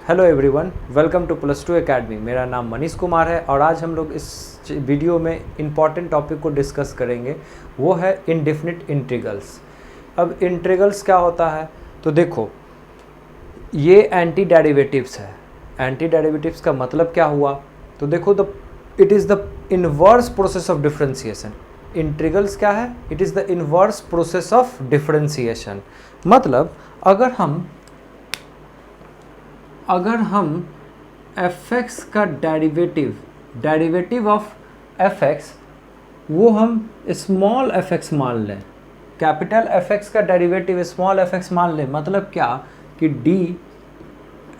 Hello everyone, welcome to +2 academy. मेरा नाम मनीष कुमार है और आज हम लोग इस वीडियो में इम्पॉर्टेंट टॉपिक को डिस्कस करेंगे, वो है इनडेफिनिट इंटीग्रल्स। अब इंटीग्रल्स क्या होता है, तो देखो ये एंटी डेरिवेटिव्स है। एंटी डेरिवेटिव्स का मतलब क्या हुआ, तो देखो it is the inverse process of differentiation. Integrals क्या है, it is the inverse process of differentiation. मतलब अगर हम fx का डेरिवेटिव ऑफ fx वो हम स्मॉल fx मान लें, कैपिटल fx का डेरिवेटिव स्मॉल fx मान लें, मतलब क्या कि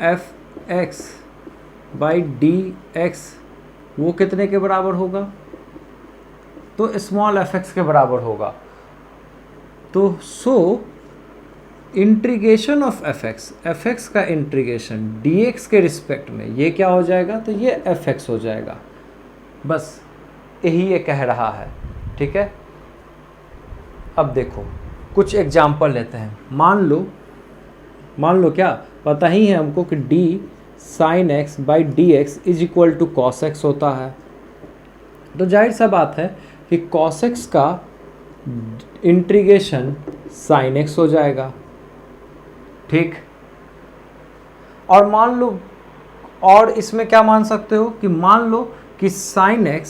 dfx बाई dx वो कितने के बराबर होगा, तो स्मॉल fx के बराबर होगा। तो इंटीग्रेशन ऑफ fx का इंटीग्रेशन dx के रिस्पेक्ट में ये क्या हो जाएगा, तो ये fx हो जाएगा। बस यही ये कह रहा है, ठीक है। अब देखो कुछ एग्जाम्पल लेते हैं। मान लो क्या पता ही है हमको कि d sin x by dx is equal to cos x होता है। तो जाहिर सा बात है कि cos x का इंटीग्रेशन sin x हो जाएगा, ठीक। और मान लो, और इसमें क्या मान सकते हो कि मान लो कि sin x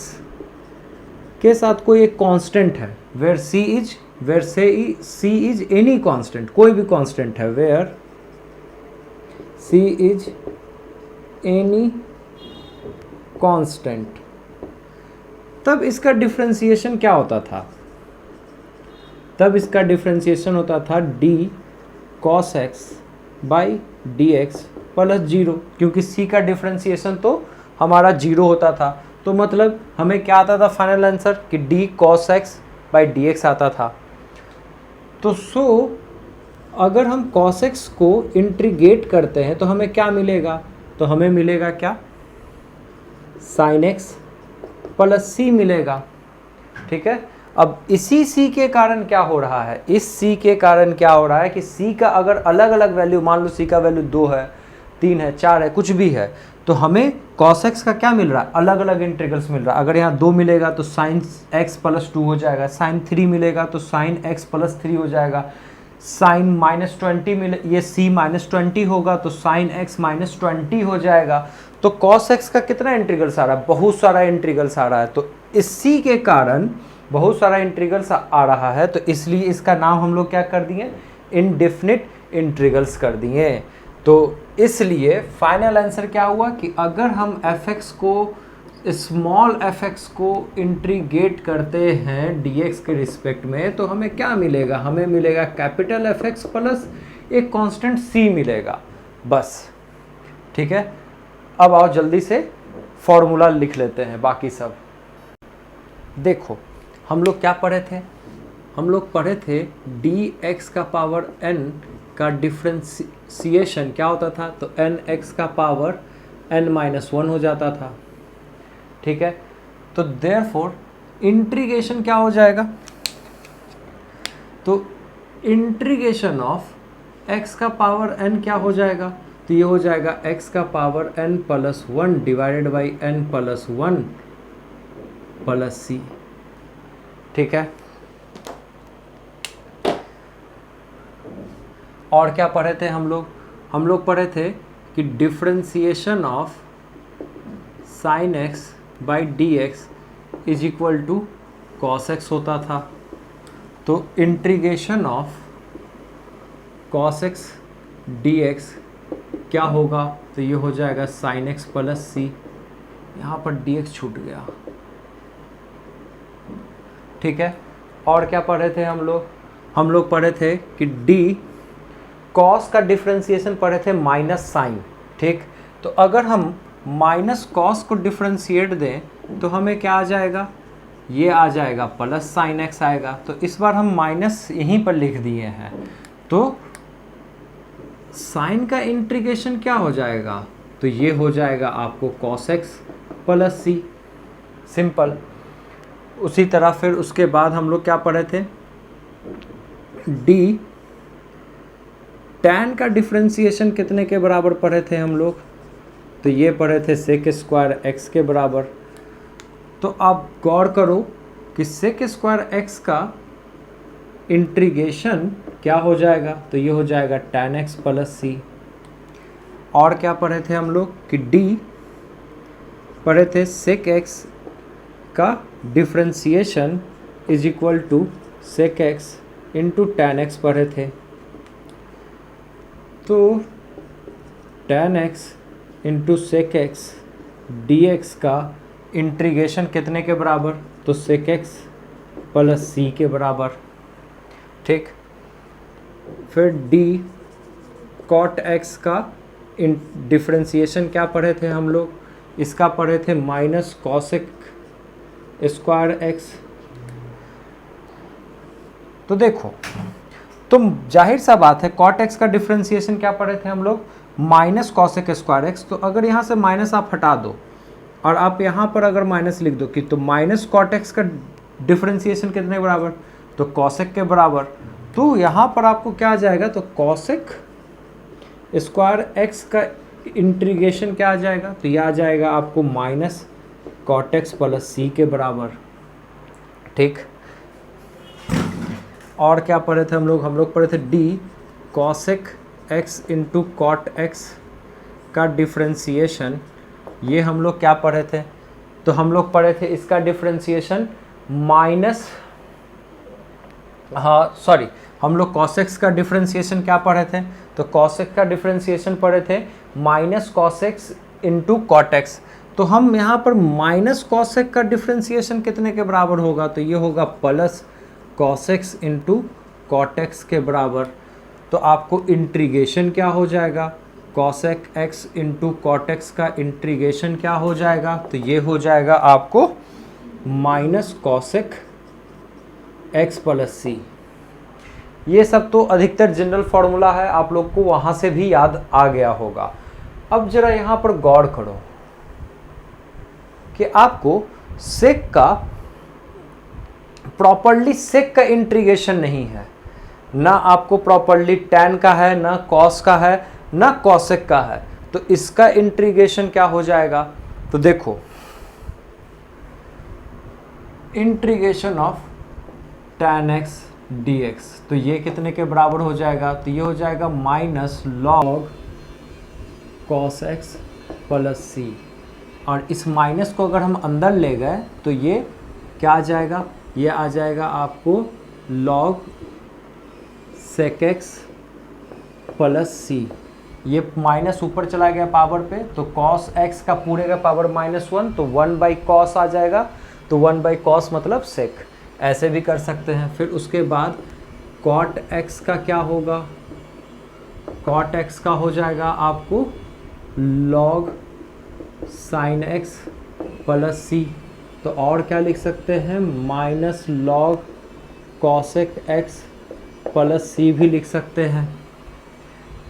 के साथ कोई एक कांस्टेंट है, where c is any constant, कोई भी कांस्टेंट है, where c is any constant, तब इसका डिफरेंशिएशन क्या होता था, तब इसका डिफरेंशिएशन होता था d cos x by dx plus 0, क्योंकि c का डिफरेंशिएशन तो हमारा 0 होता था। तो मतलब हमें क्या आता था फाइनल आंसर कि d cos x by dx आता था। तो अगर हम cos x को इंटीग्रेट करते हैं तो हमें क्या मिलेगा, तो हमें मिलेगा क्या, sin x प्लस c मिलेगा, ठीक है। अब इसी c के कारण क्या हो रहा है, इस c के कारण क्या हो रहा है कि c का अगर अलग अलग वैल्यू, मान लो c का वैल्यू 2 है, 3 है, 4 है, कुछ भी है, तो हमें cos x का क्या मिल रहा है, अलग अलग इंटीग्रल्स मिल रहा है। अगर यहाँ 2 मिलेगा तो sin x प्लस 2 हो जाएगा, sin 3 मिलेगा तो sin x प्लस 3 हो जाएगा, sin -20 मिले, ये c -20 होगा तो sin x -20 हो जाएगा। तो cos x का कितना इंटीग्रल्स आ रहा है, बहुत सारा इंटीग्रल्स आ रहा है। तो इस c के कारण बहुत सारा इंटीग्रल्स आ रहा है, तो इसलिए इसका नाम हम लोग क्या कर दिए, इनडेफिनिट इंटीग्रल्स कर दिए। तो इसलिए फाइनल आंसर क्या हुआ कि अगर हम fx को, स्मॉल fx को इंटीग्रेट करते हैं dx के रिस्पेक्ट में, तो हमें क्या मिलेगा, हमें मिलेगा कैपिटल fx प्लस एक कांस्टेंट c मिलेगा, बस, ठीक है। अब आओ जल्दी से फॉर्मूला लिख लेते हैं बाकी सब। देखो हम लोग क्या पढ़े थे, हम लोग पढ़े थे dx का पावर n का डिफ्रेंशिएशन क्या होता था, तो nx का पावर n-1 हो जाता था, ठीक है। तो देयरफॉर इंटीग्रेशन क्या हो जाएगा, तो इंटीग्रेशन ऑफ x का पावर n क्या हो जाएगा, तो ये हो जाएगा x का power n plus 1 divided by n plus 1 plus c, ठीक है। और क्या पढ़े थे हम लोग पढ़े थे कि differentiation of sin x by dx is equal to cos x होता था। तो integration of cos x dx क्या होगा, तो ये हो जाएगा sin x प्लस c, यहाँ पर dx छूट गया, ठीक है। और क्या पढ़े थे हम लोग पढ़े थे कि d cos का डिफरेंशिएशन पढ़े थे माइनस साइन, ठीक। तो अगर हम माइनस cos को डिफरेंशिएट दें तो हमें क्या आ जाएगा, ये आ जाएगा प्लस साइन x आएगा। तो इस बार हम माइनस यहीं पर लिख दिए हैं, तो साइन का इंटीग्रेशन क्या हो जाएगा, तो ये हो जाएगा आपको cos x plus c, simple. उसी तरह फिर उसके बाद हम लोग क्या पढ़े थे, d tan का डिफ्रेंसिएशन कितने के बराबर पढ़े थे हम लोग? तो ये पढ़े थे sec स्क्वायर x के बराबर। तो आप गौर करो कि sec स्क्वायर x का इंटीग्रेशन क्या हो जाएगा? तो ये हो जाएगा tan x प्लस सी। और क्या पढ़े थे हम लोग कि d पढ़े थे sec x का differentiation is equal to sec x into tan x पढ़े थे। तो tan x into sec x dx का इंटीग्रेशन कितने के बराबर? तो sec x प्लस सी के बराबर। ठीक, फिर d cot x का डिफ्रेंसिएशन क्या पढ़े थे हम लोग? इसका पढ़े थे माइनस कॉसेक स्क्वायर एक्स। तो देखो, तुम जाहिर सा बात है कॉट एक्स का डिफ्रेंसिएशन क्या पढ़े थे हम लोग? Minus cosec square x. तो अगर यहाँ से माइनस आप हटा दो और आप यहाँ पर अगर माइनस लिख दो कि तो माइनस कॉट एक्स का डिफ्रेंसिएशन कितने के बराबर? तो कॉसेक के बराबर। तो यहाँ पर आपको क्या आ जाएगा? तो कॉसेक स्क्वायर एक्स का इंटीग्रेशन क्या आ जाएगा? तो यह आ जाएगा आपको minus cot x plus c के बराबर। ठीक, और क्या पढ़े थे हम लोग? हम लोग पढ़े थे D cosec x into cot x का डिफ्रेंसिएशन। ये हम लोग क्या पढ़े थे? तो हम लोग पढ़े थे इसका डिफ्रेंसिएशन माइनस, हाँ सॉरी, हम लोग कॉसेक्स का डिफ्रेंसिएशन क्या पढ़े थे? तो कॉसेक का डिफ्रेंसिएशन पढ़े थे minus cosec x into cot x. तो हम यहाँ पर माइनस कॉसेक का डिफ्रेंसिएशन कितने के बराबर होगा? तो ये होगा plus cosec x into cot x के बराबर। तो आपको इंटीग्रेशन क्या हो जाएगा? Cosec x into cot x का इंटीग्रेशन क्या हो जाएगा? तो ये हो जाएगा आपको minus cosec x plus C. ये सब तो अधिकतर जनरल फॉर्मूला है, आप लोग को वहाँ से भी याद आ गया होगा। अब जरा यहाँ पर गौर करो कि आपको सेक का प्रॉपर्ली सेक का इंटीग्रेशन नहीं है, ना आपको प्रॉपर्ली टैन का है, ना कॉस का है, ना कॉसेक का है। तो इसका इंटीग्रेशन क्या हो जाएगा? तो देखो, integration of tan x dx, तो ये कितने के बराबर हो जाएगा? तो ये हो जाएगा minus log cos x plus c. और इस माइनस को अगर हम अंदर ले गए तो ये क्या आ जाएगा? ये आ जाएगा आपको log sec x plus C. ये माइनस ऊपर चला गया पावर पे, तो कॉस एक्स का पूरे का पावर -1, तो 1 बाई कॉस आ जाएगा। तो 1 बाई कॉस मतलब सेक, ऐसे भी कर सकते हैं। फिर उसके बाद कॉट एक्स का क्या होगा? कॉट एक्स का हो जाएगा आपको log sine x plus c. तो और क्या लिख सकते हैं? Minus log cosec x plus c भी लिख सकते हैं।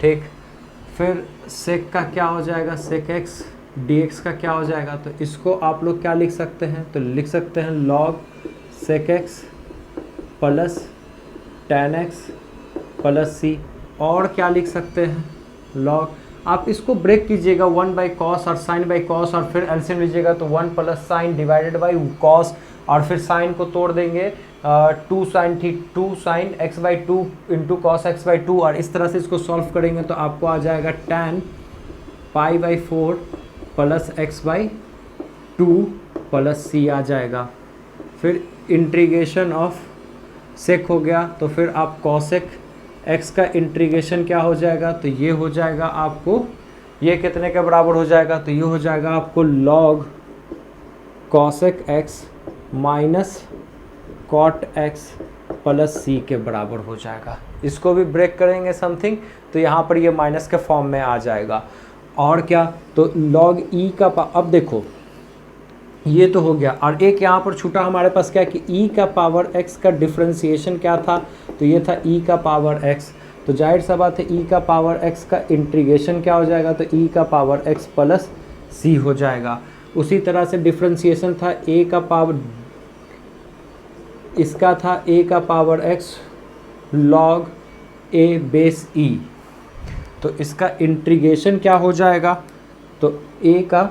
ठीक, फिर सेक का क्या हो जाएगा? सेक एक्स dx का क्या हो जाएगा? तो इसको आप लोग क्या लिख सकते हैं? तो लिख सकते हैं log sec x plus tan x plus c. और क्या लिख सकते हैं? लॉग, आप इसको ब्रेक कीजिएगा 1 बाई कॉस और साइन बाई कॉस, और फिर एलसीएम लीजिएगा तो 1 plus sign divided by cos, और फिर साइन को तोड़ देंगे 2 sine x by 2 into cos x by 2, और इस तरह से इसको सॉल्व करेंगे तो आपको आ जाएगा tan pi by 4 plus x by 2 plus c आ जाएगा। फिर इंटीग्रेशन ऑफ सेक हो गया, तो फिर आप कॉसेक एक्स का इंटीग्रेशन क्या हो जाएगा? तो ये हो जाएगा आपको, ये कितने के बराबर हो जाएगा? तो ये हो जाएगा आपको log cosec x minus cot x plus c के बराबर हो जाएगा। इसको भी ब्रेक करेंगे समथिंग, तो यहाँ पर ये माइनस के फॉर्म में आ जाएगा। और क्या? तो लॉग ई का अब देखो, ये तो हो गया, और एक यहाँ पर छूटा हमारे पास क्या कि e का पावर x का डिफ्रेंसिएशन क्या था? तो ये था e का पावर x। तो जाहिर सा बात है e का पावर x का इंटीग्रेशन क्या हो जाएगा? तो e का पावर x प्लस सी हो जाएगा। उसी तरह से डिफ्रेंसिएशन था a का पावर, इसका था a का power x log a base e। तो इसका इंटीग्रेशन क्या हो जाएगा, तो a का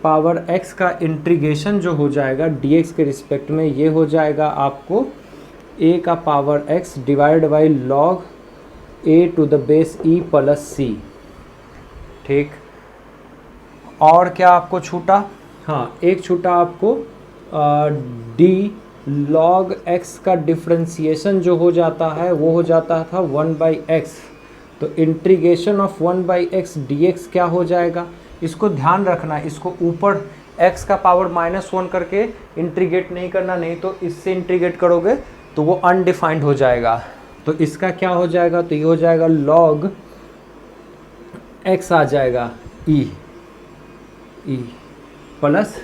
पावर x का इंटीग्रेशन जो हो जाएगा dx के रिस्पेक्ट में, ये हो जाएगा आपको a का power x divide by log a to the base e plus c। ठीक, और क्या आपको छूटा, हाँ एक छूटा आपको d log x का डिफ्रेंसिएशन जो हो जाता है वो हो जाता था 1/x। तो इंटीग्रेशन ऑफ 1/x dx क्या हो जाएगा, इसको ध्यान रखना, इसको ऊपर x का पावर -1 करके इंटीग्रेट नहीं करना, नहीं तो इससे इंटीग्रेट करोगे तो वो अनडिफाइंड हो जाएगा। तो इसका क्या हो जाएगा, तो ये हो जाएगा log x आ जाएगा e प्लस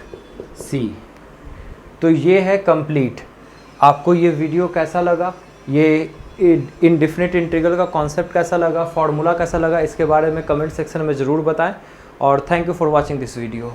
c। तो ये है कंप्लीट। आपको ये वीडियो कैसा लगा, ये इनडेफिनिट इंटीग्रल का कॉन्सेप्ट कैसा लगा, फार्मूला कैसा लगा, इसके बारे में कमेंट सेक्शन में ज़रूर बताएं। और thank you for watching this video.